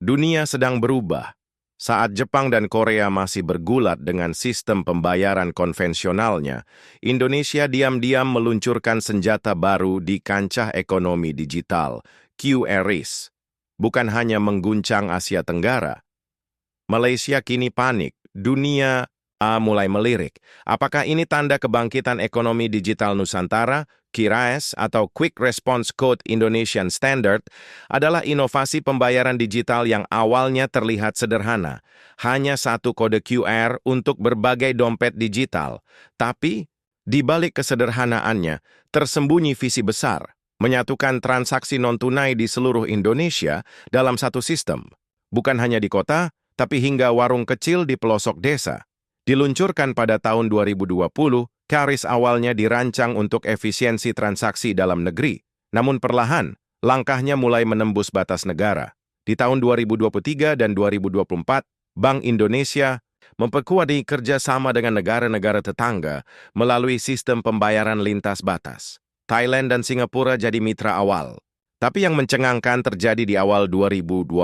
Dunia sedang berubah. Saat Jepang dan Korea masih bergulat dengan sistem pembayaran konvensionalnya, Indonesia diam-diam meluncurkan senjata baru di kancah ekonomi digital, QRIS. Bukan hanya mengguncang Asia Tenggara, Malaysia kini panik, dunia mulai melirik. Apakah ini tanda kebangkitan ekonomi digital Nusantara? QRIS atau Quick Response Code Indonesian Standard adalah inovasi pembayaran digital yang awalnya terlihat sederhana. Hanya satu kode QR untuk berbagai dompet digital. Tapi, di balik kesederhanaannya, tersembunyi visi besar, menyatukan transaksi non-tunai di seluruh Indonesia dalam satu sistem. Bukan hanya di kota, tapi hingga warung kecil di pelosok desa. Diluncurkan pada tahun 2020, QRIS awalnya dirancang untuk efisiensi transaksi dalam negeri. Namun perlahan, langkahnya mulai menembus batas negara. Di tahun 2023 dan 2024, Bank Indonesia memperkuat kerjasama dengan negara-negara tetangga melalui sistem pembayaran lintas batas. Thailand dan Singapura jadi mitra awal. Tapi yang mencengangkan terjadi di awal 2025.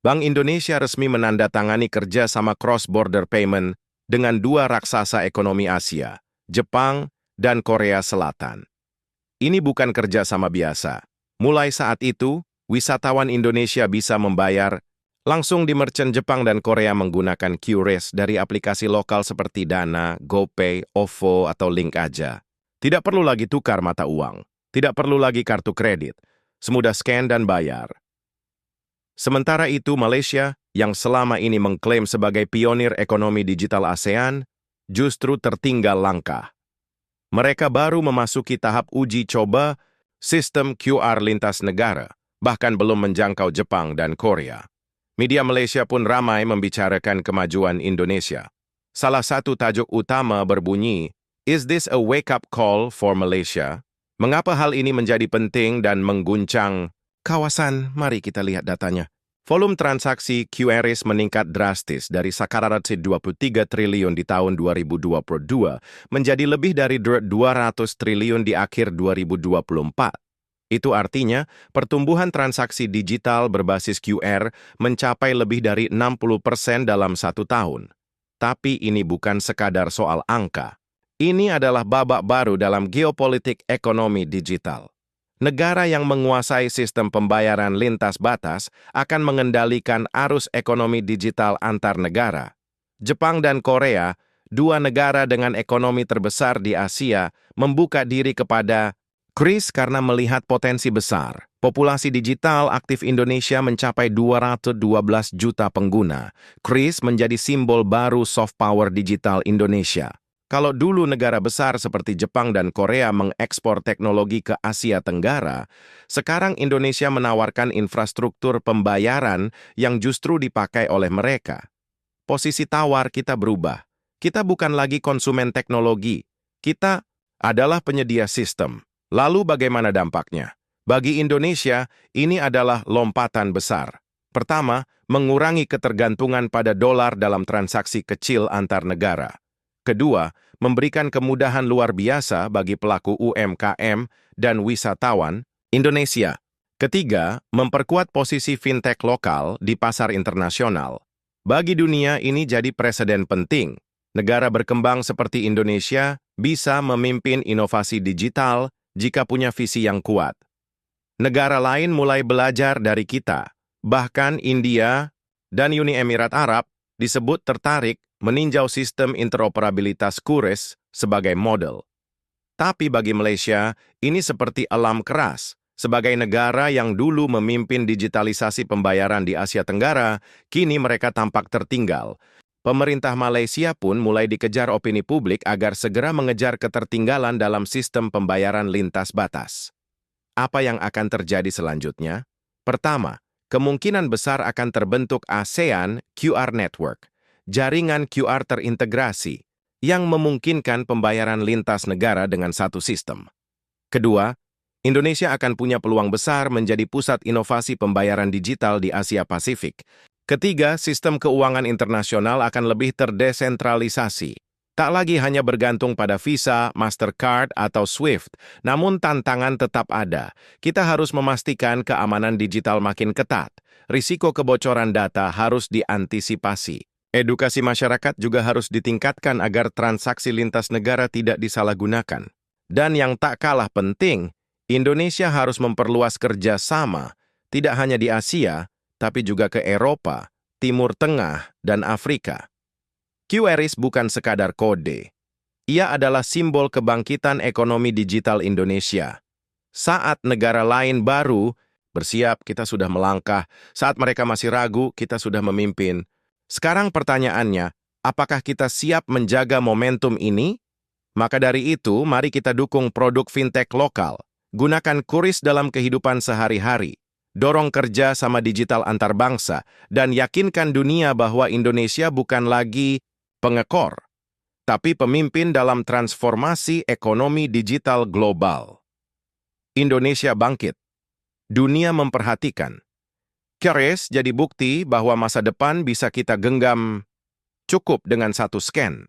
Bank Indonesia resmi menandatangani kerjasama cross-border payment dengan dua raksasa ekonomi Asia, Jepang dan Korea Selatan. Ini bukan kerjasama biasa. Mulai saat itu, wisatawan Indonesia bisa membayar langsung di merchant Jepang dan Korea menggunakan QRIS dari aplikasi lokal seperti Dana, GoPay, OVO, atau Link Aja. Tidak perlu lagi tukar mata uang, tidak perlu lagi kartu kredit, semudah scan dan bayar. Sementara itu, Malaysia, yang selama ini mengklaim sebagai pionir ekonomi digital ASEAN, justru tertinggal langkah. Mereka baru memasuki tahap uji coba sistem QR lintas negara, bahkan belum menjangkau Jepang dan Korea. Media Malaysia pun ramai membicarakan kemajuan Indonesia. Salah satu tajuk utama berbunyi, "Is this a wake-up call for Malaysia?" Mengapa hal ini menjadi penting dan mengguncang kawasan? Mari kita lihat datanya. Volume transaksi QRIS meningkat drastis dari sakarati 23 triliun di tahun 2022 menjadi lebih dari 200 triliun di akhir 2024. Itu artinya pertumbuhan transaksi digital berbasis QR mencapai lebih dari 60% dalam satu tahun. Tapi ini bukan sekadar soal angka. Ini adalah babak baru dalam geopolitik ekonomi digital. Negara yang menguasai sistem pembayaran lintas batas akan mengendalikan arus ekonomi digital antar negara. Jepang dan Korea, dua negara dengan ekonomi terbesar di Asia, membuka diri kepada QRIS karena melihat potensi besar. Populasi digital aktif Indonesia mencapai 212 juta pengguna. QRIS menjadi simbol baru soft power digital Indonesia. Kalau dulu negara besar seperti Jepang dan Korea mengekspor teknologi ke Asia Tenggara, sekarang Indonesia menawarkan infrastruktur pembayaran yang justru dipakai oleh mereka. Posisi tawar kita berubah. Kita bukan lagi konsumen teknologi. Kita adalah penyedia sistem. Lalu bagaimana dampaknya? Bagi Indonesia, ini adalah lompatan besar. Pertama, mengurangi ketergantungan pada dolar dalam transaksi kecil antar negara. Kedua, memberikan kemudahan luar biasa bagi pelaku UMKM dan wisatawan Indonesia. Ketiga, memperkuat posisi fintech lokal di pasar internasional. Bagi dunia ini jadi preseden penting. Negara berkembang seperti Indonesia bisa memimpin inovasi digital jika punya visi yang kuat. Negara lain mulai belajar dari kita. Bahkan India dan Uni Emirat Arab disebut tertarik meninjau sistem interoperabilitas QRIS sebagai model. Tapi bagi Malaysia, ini seperti alarm keras. Sebagai negara yang dulu memimpin digitalisasi pembayaran di Asia Tenggara, kini mereka tampak tertinggal. Pemerintah Malaysia pun mulai dikejar opini publik agar segera mengejar ketertinggalan dalam sistem pembayaran lintas batas. Apa yang akan terjadi selanjutnya? Pertama, kemungkinan besar akan terbentuk ASEAN QR Network, jaringan QR terintegrasi, yang memungkinkan pembayaran lintas negara dengan satu sistem. Kedua, Indonesia akan punya peluang besar menjadi pusat inovasi pembayaran digital di Asia Pasifik. Ketiga, sistem keuangan internasional akan lebih terdesentralisasi. Tak lagi hanya bergantung pada Visa, Mastercard, atau SWIFT, namun tantangan tetap ada. Kita harus memastikan keamanan digital makin ketat. Risiko kebocoran data harus diantisipasi. Edukasi masyarakat juga harus ditingkatkan agar transaksi lintas negara tidak disalahgunakan. Dan yang tak kalah penting, Indonesia harus memperluas kerjasama, tidak hanya di Asia, tapi juga ke Eropa, Timur Tengah, dan Afrika. QRIS bukan sekadar kode. Ia adalah simbol kebangkitan ekonomi digital Indonesia. Saat negara lain baru bersiap, kita sudah melangkah. Saat mereka masih ragu, kita sudah memimpin. Sekarang pertanyaannya, apakah kita siap menjaga momentum ini? Maka dari itu, mari kita dukung produk fintech lokal. Gunakan QRIS dalam kehidupan sehari-hari. Dorong kerja sama digital antar bangsa, dan yakinkan dunia bahwa Indonesia bukan lagi pengekor, tapi pemimpin dalam transformasi ekonomi digital global. Indonesia bangkit. Dunia memperhatikan. QRIS jadi bukti bahwa masa depan bisa kita genggam cukup dengan satu scan.